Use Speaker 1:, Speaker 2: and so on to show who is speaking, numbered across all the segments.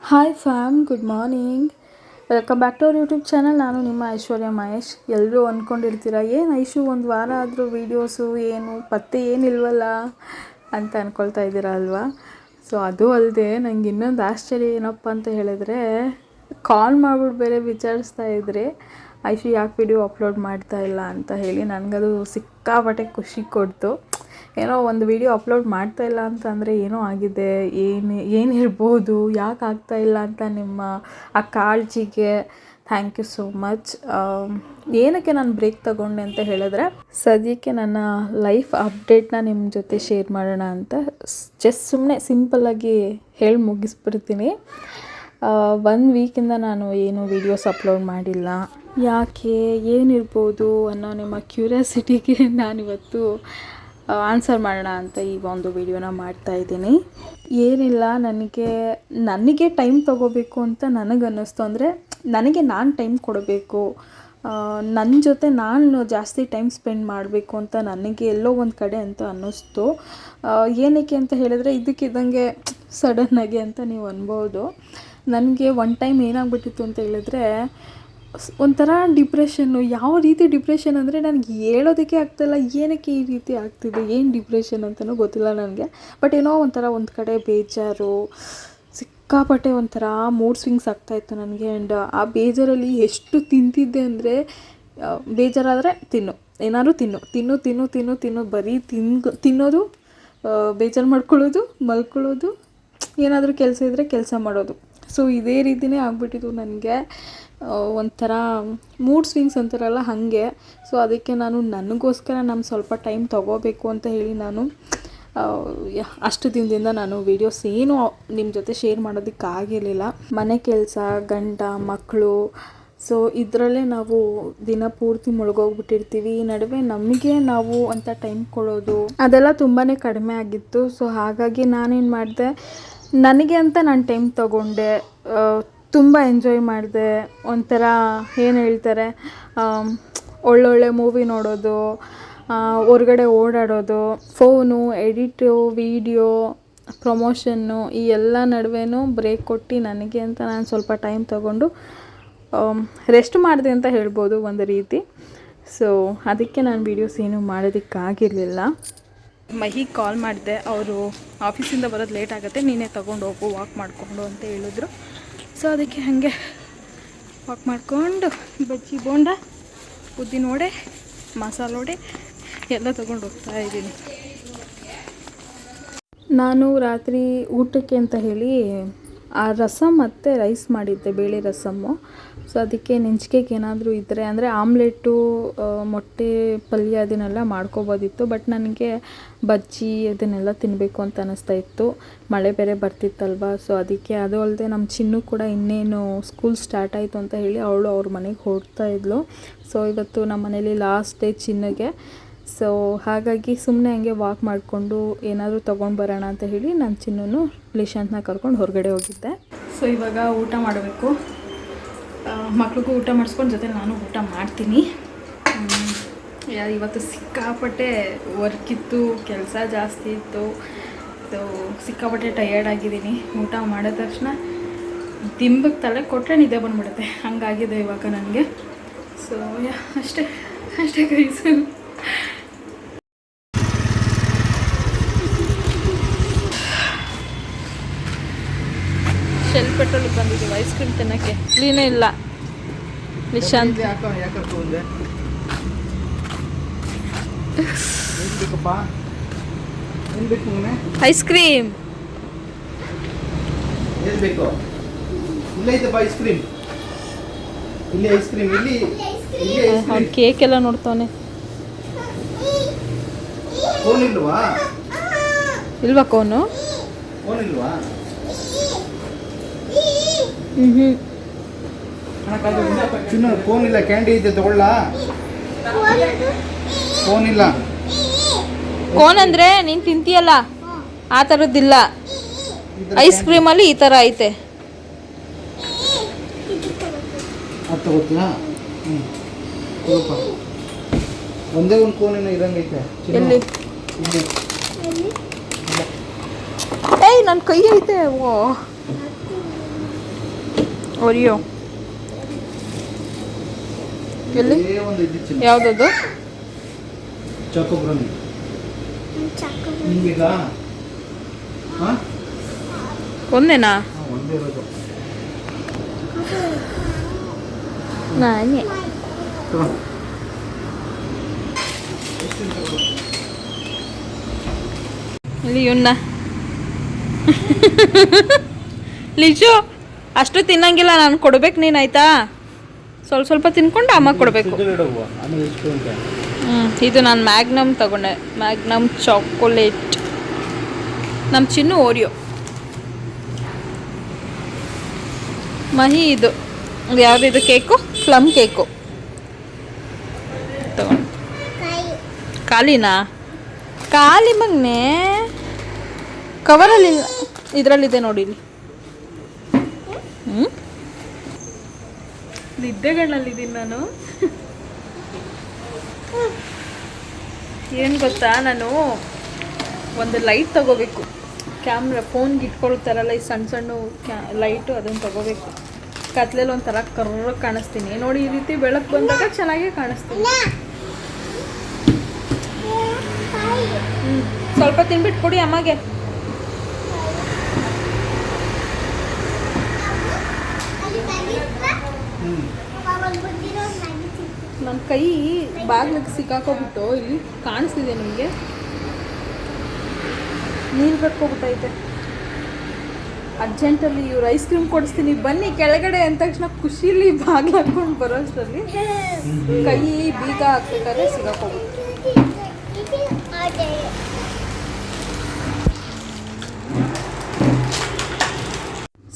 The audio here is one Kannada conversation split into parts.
Speaker 1: Hi fam, good morning. Welcome back to our YouTube channel. ನಾನು ನಿಮ್ಮ ಐಶ್ವರ್ಯ ಮಹೇಶ್. ಎಲ್ಲರೂ ಅಂದ್ಕೊಂಡಿರ್ತೀರ, ಏನು ಐಶು ಒಂದು ವಾರ ಆದರೂ ವೀಡಿಯೋಸು ಏನು ಪತ್ತೆ ಏನಿಲ್ವಲ್ಲ ಅಂತ ಅಂದ್ಕೊಳ್ತಾ ಇದ್ದೀರಾ ಅಲ್ವಾ. ಸೊ ಅದು ಅಲ್ಲದೆ ನಂಗೆ ಇನ್ನೊಂದು ಆಶ್ಚರ್ಯ ಏನಪ್ಪ ಅಂತ ಹೇಳಿದ್ರೆ, ಕಾಲ್ ಮಾಡ್ಬಿಟ್ಟು ಬೇರೆ ವಿಚಾರಿಸ್ತಾ ಇದ್ರಿ ಐಶು ಯಾಕೆ ವಿಡಿಯೋ ಅಪ್ಲೋಡ್ ಮಾಡ್ತಾ ಇಲ್ಲ ಅಂತ ಹೇಳಿ. ನನಗದು ಸಿಕ್ಕಾಪಟ್ಟೆ ಖುಷಿ ಕೊಡ್ತು. ಏನೋ ಒಂದು ವಿಡಿಯೋ ಅಪ್ಲೋಡ್ ಮಾಡ್ತಾ ಇಲ್ಲ ಅಂತಂದರೆ ಏನೋ ಆಗಿದೆ, ಏನಿರ್ಬೋದು, ಯಾಕೆ ಆಗ್ತಾಯಿಲ್ಲ ಅಂತ ನಿಮ್ಮ ಆ ಕಾಳಜಿಗೆ ಥ್ಯಾಂಕ್ ಯು ಸೋ ಮಚ್. ಏನಕ್ಕೆ ನಾನು ಬ್ರೇಕ್ ತಗೊಂಡೆ ಅಂತ ಹೇಳಿದ್ರೆ, ಸದ್ಯಕ್ಕೆ ನನ್ನ ಲೈಫ್ ಅಪ್ಡೇಟ್ನ ನಿಮ್ಮ ಜೊತೆ ಶೇರ್ ಮಾಡೋಣ ಅಂತ ಜಸ್ಟ್ ಸುಮ್ಮನೆ ಸಿಂಪಲ್ಲಾಗಿ ಹೇಳಿ ಮುಗಿಸ್ಬಿಡ್ತೀನಿ. 1 ವೀಕಿಂದ ನಾನು ಏನು ವೀಡಿಯೋಸ್ ಅಪ್ಲೋಡ್ ಮಾಡಿಲ್ಲ. ಯಾಕೆ, ಏನಿರ್ಬೋದು ಅನ್ನೋ ನಿಮ್ಮ ಕ್ಯೂರಿಯಾಸಿಟಿಗೆ ನಾನಿವತ್ತು ಆನ್ಸರ್ ಮಾಡೋಣ ಅಂತ ಈ ಒಂದು ವಿಡಿಯೋನ ಮಾಡ್ತಾಯಿದ್ದೀನಿ. ಏನಿಲ್ಲ, ನನಗೆ ಟೈಮ್ ತೊಗೋಬೇಕು ಅಂತ ನನಗನ್ನಿಸ್ತು. ಅಂದರೆ ನನಗೆ ನಾನು ಟೈಮ್ ಕೊಡಬೇಕು, ನನ್ನ ಜೊತೆ ನಾನು ಜಾಸ್ತಿ ಟೈಮ್ ಸ್ಪೆಂಡ್ ಮಾಡಬೇಕು ಅಂತ ನನಗೆ ಎಲ್ಲೋ ಒಂದು ಕಡೆ ಅಂತ ಅನ್ನಿಸ್ತು. ಏನಕ್ಕೆ ಅಂತ ಹೇಳಿದ್ರೆ, ಇದಕ್ಕಿದ್ದಂಗೆ ಸಡನ್ನಾಗಿ ಅಂತ ನೀವು ಅನ್ಬೋದು. ನನಗೆ ಒನ್ ಟೈಮ್ ಏನಾಗ್ಬಿಟ್ಟಿತ್ತು ಅಂತ ಹೇಳಿದ್ರೆ, ಒಂಥರ ಡಿಪ್ರೆಷನ್ನು. ಯಾವ ರೀತಿ ಡಿಪ್ರೆಷನ್ ಅಂದರೆ ನನಗೆ ಹೇಳೋದಕ್ಕೆ ಆಗ್ತಾಯಿಲ್ಲ, ಏನಕ್ಕೆ ಈ ರೀತಿ ಆಗ್ತಿದೆ, ಏನು ಡಿಪ್ರೆಷನ್ ಅಂತಲೂ ಗೊತ್ತಿಲ್ಲ ನನಗೆ. ಬಟ್ ಏನೋ ಒಂಥರ ಒಂದು ಕಡೆ ಬೇಜಾರು, ಸಿಕ್ಕಾಪಟ್ಟೆ ಒಂಥರ ಮೂಡ್ ಸ್ವಿಂಗ್ಸ್ ಆಗ್ತಾಯಿತ್ತು ನನಗೆ. ಆ್ಯಂಡ್ ಆ ಬೇಜಾರಲ್ಲಿ ಎಷ್ಟು ತಿಂತಿದ್ದೆ ಅಂದರೆ, ಬೇಜಾರಾದರೆ ಏನಾದ್ರು ತಿನ್ನು ಬರೀ ತಿನ್ನೋದು, ಬೇಜಾರು ಮಾಡ್ಕೊಳ್ಳೋದು, ಮಲ್ಕೊಳ್ಳೋದು, ಏನಾದರೂ ಕೆಲಸ ಇದ್ದರೆ ಕೆಲಸ ಮಾಡೋದು. ಸೊ ಇದೇ ರೀತಿಯೇ ಆಗ್ಬಿಟ್ಟಿದ್ದು ನನಗೆ. ಒಂಥರ ಮೂಡ್ ಸ್ವಿಂಗ್ಸ್ ಅಂತಾರಲ್ಲ ಹಾಗೆ. ಸೊ ಅದಕ್ಕೆ ನನಗೋಸ್ಕರ ಸ್ವಲ್ಪ ಟೈಮ್ ತೊಗೋಬೇಕು ಅಂತ ಹೇಳಿ ನಾನು ಅಷ್ಟು ದಿನದಿಂದ ನಾನು ವೀಡಿಯೋಸ್ ಏನು ನಿಮ್ಮ ಜೊತೆ ಶೇರ್ ಮಾಡೋದಕ್ಕಾಗಿರಲಿಲ್ಲ. ಮನೆ ಕೆಲಸ, ಗಂಡ, ಮಕ್ಕಳು, ಸೊ ಇದರಲ್ಲೇ ನಾವು ದಿನ ಪೂರ್ತಿ ಮುಳುಗೋಗ್ಬಿಟ್ಟಿರ್ತೀವಿ. ಈ ನಡುವೆ ನಮಗೆ ನಾವು ಅಂತ ಟೈಮ್ ಕೊಡೋದು ಅದೆಲ್ಲ ತುಂಬಾ ಕಡಿಮೆ ಆಗಿತ್ತು. ಸೊ ಹಾಗಾಗಿ ನಾನೇನು ಮಾಡಿದೆ, ನನಗೆ ಅಂತ ನಾನು ಟೈಮ್ ತೊಗೊಂಡೆ, ತುಂಬ ಎಂಜಾಯ್ ಮಾಡಿದೆ. ಒಂಥರ ಏನು ಹೇಳ್ತಾರೆ, ಒಳ್ಳೊಳ್ಳೆ ಮೂವಿ ನೋಡೋದು, ಹೊರ್ಗಡೆ ಓಡಾಡೋದು, ಫೋನು, ಎಡಿಟು, ವೀಡಿಯೋ, ಪ್ರಮೋಷನ್ನು, ಈ ಎಲ್ಲ ನಡುವೆನೂ ಬ್ರೇಕ್ ಕೊಟ್ಟು ನನಗೆ ಅಂತ ನಾನು ಸ್ವಲ್ಪ ಟೈಮ್ ತೊಗೊಂಡು ರೆಸ್ಟ್ ಮಾಡಿದೆ ಅಂತ ಹೇಳ್ಬೋದು ಒಂದು ರೀತಿ. ಸೊ ಅದಕ್ಕೆ ನಾನು ವೀಡಿಯೋಸ್ ಏನೂ ಮಾಡೋದಕ್ಕಾಗಿರಲಿಲ್ಲ. ಮಹಿಗೆ ಕಾಲ್ ಮಾಡಿದೆ, ಅವರು ಆಫೀಸಿಂದ ಬರೋದು ಲೇಟ್ ಆಗುತ್ತೆ, ನೀನೇ ತೊಗೊಂಡು ಹೋಗು ವಾಕ್ ಮಾಡಿಕೊಂಡು ಅಂತ ಹೇಳಿದ್ರು. ಸೊ ಅದಕ್ಕೆ ಹಾಗೆ ವಾಕ್ ಮಾಡಿಕೊಂಡು ಬಜ್ಜಿ, ಬೋಂಡ, ಉದ್ದಿನ ವಡೆ, ಮಸಾಲೆ ವಡೆ ಎಲ್ಲ ತೊಗೊಂಡು ಹೋಗ್ತಾಯಿದ್ದೀನಿ. ನಾನು ರಾತ್ರಿ ಊಟಕ್ಕೆ ಅಂತ ಹೇಳಿ ಆ ರಸಮ್ ಮತ್ತು ರೈಸ್ ಮಾಡಿದ್ದೆ, ಬೇಳೆ ರಸಮ್ಮು. ಸೊ ಅದಕ್ಕೆ ನೆಂಚಿಕೆಗೆ ಏನಾದರೂ ಇದ್ದರೆ, ಅಂದರೆ ಆಮ್ಲೆಟು, ಮೊಟ್ಟೆ ಪಲ್ಯ ಅದನ್ನೆಲ್ಲ ಮಾಡ್ಕೊಬೋದಿತ್ತು. ಬಟ್ ನನಗೆ ಬಜ್ಜಿ ಅದನ್ನೆಲ್ಲ ತಿನ್ನಬೇಕು ಅಂತ ಅನ್ನಿಸ್ತಾ ಇತ್ತು. ಮಳೆ ಬೇರೆ ಬರ್ತಿತ್ತಲ್ವ. ಸೊ ಅದಕ್ಕೆ, ಅದು ಅಲ್ಲದೆ ನಮ್ಮ ಚಿನ್ನು ಕೂಡ ಇನ್ನೇನು ಸ್ಕೂಲ್ ಸ್ಟಾರ್ಟ್ ಆಯಿತು ಅಂತ ಹೇಳಿ ಅವಳು ಅವ್ರ ಮನೆಗೆ ಹೊರಡ್ತಾ ಇದ್ಲು. ಸೊ ಇವತ್ತು ನಮ್ಮ ಮನೇಲಿ ಲಾಸ್ಟ್ ಡೇ ಚಿನ್ನುಗೆ. ಸೊ ಹಾಗಾಗಿ ಸುಮ್ಮನೆ ಹಂಗೆ ವಾಕ್ ಮಾಡಿಕೊಂಡು ಏನಾದರೂ ತೊಗೊಂಡು ಬರೋಣ ಅಂತ ಹೇಳಿ ನಾನು ಚಿನ್ನೂ ಲಿಶಾಂತ್ನ ಕರ್ಕೊಂಡು ಹೊರಗಡೆ ಹೋಗಿದ್ದೆ. ಸೊ ಇವಾಗ ಊಟ ಮಾಡಬೇಕು. ಮಕ್ಳಿಗೂ ಊಟ ಮಾಡಿಸ್ಕೊಂಡು ಜೊತೆ ನಾನು ಊಟ ಮಾಡ್ತೀನಿ. ಇವತ್ತು ಸಿಕ್ಕಾಪಟ್ಟೆ ವರ್ಕ್ ಇತ್ತು, ಕೆಲಸ ಜಾಸ್ತಿ ಇತ್ತು. ಸೊ ಸಿಕ್ಕಾಪಟ್ಟೆ ಟಯರ್ಡ್ ಆಗಿದ್ದೀನಿ. ಊಟ ಮಾಡಿದ ತಕ್ಷಣ ದಿಂಬಕ್ಕೆ ತಲೆ ಕೊಟ್ಟರೆ ನಿದ್ದೆ ಬಂದುಬಿಡುತ್ತೆ, ಹಂಗಾಗಿದೆ ಇವಾಗ ನನಗೆ. ಸೊ ಅಷ್ಟೇ ಕೈಸು. ಶೆಲ್ ಪೆಟ್ರೋಲಿಗೆ ಬಂದಿದ್ದೀವಿ ಐಸ್ ಕ್ರೀಮ್ ತಿನ್ನೋಕ್ಕೆ. ಕ್ಲೀನೇ ಇಲ್ಲ ನಿಶಾಂತ್. ಐಸ್ ಕ್ರೀಮ್ ಅವ್ನು ಕೇಕ್ ಎಲ್ಲ ನೋಡ್ತಾನೆ. ಇಲ್ವಾ ಕೋನು?
Speaker 2: ಫೋನ್ ಇಲ್ಲ, ಕ್ಯಾಂಡಿ ಇದೆ ತಗೊಳ್ಳ. ಫೋನ್ ಇಲ್ಲ.
Speaker 1: ಕೋನ್ ಅಂದರೆ ನೀನು ತಿಂತೀಯಲ್ಲ ಆ ಥರದ್ದಿಲ್ಲ. ಐಸ್ ಕ್ರೀಮಲ್ಲಿ ಈ ಥರ ಐತೆ.
Speaker 2: ಅದು ತಗೋತೀಯಾ? ಒಂದೇ ಒಂದು ಕೋನೇನೋ ಇರಂಗೈತೆ.
Speaker 1: ಎಲ್ಲಿ? ಏಯ್ ನನ್ನ ಕೈ ಐತೆ. ಓ ಒರಿಯೋ ಎಲ್ಲಿ
Speaker 2: ಏ ಒಂದು ಇದು ಚಿನ್ನ
Speaker 1: ಯಾವುದದು?
Speaker 2: ಚಾಕೋ ಬ್ರೌನಿ ನಿಂಗೀಗ ಹಾಂ
Speaker 1: ಒಂದೇನಾ?
Speaker 2: ಒಂದೇ ಇರೋದು
Speaker 1: ನಾನೇ
Speaker 2: ತಗೋ.
Speaker 1: ಇಲ್ಲಿ ಇವನ್ನ ಲಿಜು ಅಷ್ಟು ತಿನ್ನಂಗಿಲ್ಲ, ನಾನು ಕೊಡ್ಬೇಕು ನೀನು ಆಯ್ತಾ? ಸ್ವಲ್ಪ ಸ್ವಲ್ಪ ತಿನ್ಕೊಂಡು ಅಮ್ಮ ಕೊಡಬೇಕು.
Speaker 2: ಫ್ರಿಜ್ಜಲ್ಲಿ ಇಡವ್ವ, ಆಮೇಲೆ ಎಷ್ಟು ಅಂತ
Speaker 1: ಇದು ನಾನು ಮ್ಯಾಗ್ನಮ್ ತಗೊಂಡೆ, ಮ್ಯಾಗ್ನಮ್ ಚಾಕೊಲೇಟ್. ನಮ್ಮ ಚಿನ್ನು ಓರಿಯೋ. ಮಹಿ ಇದು ಯಾವುದಿದು ಕೇಕು? ಪ್ಲಮ್ ಕೇಕು ತಗೊಂಡು. ಖಾಲಿನಾ? ಖಾಲಿ ಮಗನೇ, ಕವರಲ್ಲಿ ಇದರಲ್ಲಿದೆ ನೋಡಿ ಇಲ್ಲಿ. ನಿದ್ದೆಗಳಲ್ಲಿದ್ದೀನಿ ನಾನು. ಏನು ಗೊತ್ತಾ, ನಾನು ಒಂದು ಲೈಟ್ ತಗೋಬೇಕು, ಕ್ಯಾಮ್ರಾ ಫೋನ್ಗೆ ಇಟ್ಕೊಳ್ತಾರಲ್ಲ ಈ ಸಣ್ಣ ಸಣ್ಣ ಲೈಟು, ಅದನ್ನು ತಗೋಬೇಕು. ಕತ್ಲೆಲ್ಲಿ ಒಂಥರ ಕರ್ರ ಕಾಣಿಸ್ತೀನಿ ನೋಡಿ, ಈ ರೀತಿ ಬೆಳಕು ಬಂದಾಗ ಚೆನ್ನಾಗೇ ಕಾಣಿಸ್ತೀನಿ. ಸ್ವಲ್ಪ ತಿನ್ಬಿಟ್ಟು ಕೊಡಿ ಅಮ್ಮಗೆ. ನನ್ನ ಕೈ ಬಾಗ್ಲಿಗೆ ಸಿಕ್ಕಾಕೋಬಿಟ್ಟು ಇಲ್ಲಿ ಕಾಣಿಸ್ತಿದೆ ನಿಮಗೆ, ನೀರು ಕಟ್ಕೊಬಿಟ್ಟೈತೆ. ಅರ್ಜೆಂಟಲ್ಲಿ ಇವ್ರು ಐಸ್ ಕ್ರೀಮ್ ಕೊಡಿಸ್ತೀನಿ ಬನ್ನಿ ಕೆಳಗಡೆ ಅಂದ ತಕ್ಷಣ ಖುಷಿಲಿ ಬಾಗ್ಲು ಹಾಕ್ಕೊಂಡು ಬರೋ ಅಷ್ಟರಲ್ಲಿ ಕೈ ಬೀಗ ಹಾಕ್ಬೇಕಾದ್ರೆ ಸಿಗಾಕೋಗ್ಬಿಟ್ಟು.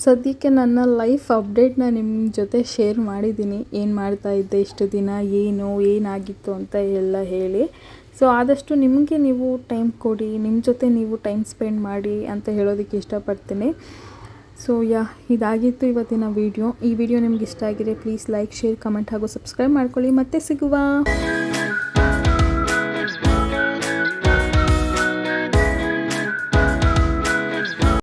Speaker 1: ಸದ್ಯಕ್ಕೆ ನನ್ನ ಲೈಫ್ ಅಪ್ಡೇಟ್ನ ನಿಮ್ಮ ಜೊತೆ ಶೇರ್ ಮಾಡಿದ್ದೀನಿ. ಏನು ಮಾಡ್ತಾ ಇದ್ದೆ ಇಷ್ಟು ದಿನ, ಏನಾಗಿತ್ತು ಅಂತ ಎಲ್ಲ ಹೇಳಿ. ಸೊ ಆದಷ್ಟು ನಿಮಗೆ ನೀವು ಟೈಮ್ ಕೊಡಿ, ನಿಮ್ಮ ಜೊತೆ ನೀವು ಟೈಮ್ ಸ್ಪೆಂಡ್ ಮಾಡಿ ಅಂತ ಹೇಳೋದಕ್ಕೆ ಇಷ್ಟಪಡ್ತೀನಿ. ಸೊ ಇದಾಗಿತ್ತು ಇವತ್ತಿನ ವಿಡಿಯೋ. ಈ ವಿಡಿಯೋ ನಿಮ್ಗೆ ಇಷ್ಟ ಆಗಿದೆ ಪ್ಲೀಸ್ ಲೈಕ್, ಶೇರ್, ಕಮೆಂಟ್ ಹಾಗೂ ಸಬ್ಸ್ಕ್ರೈಬ್ ಮಾಡ್ಕೊಳ್ಳಿ. ಮತ್ತೆ ಸಿಗುವ.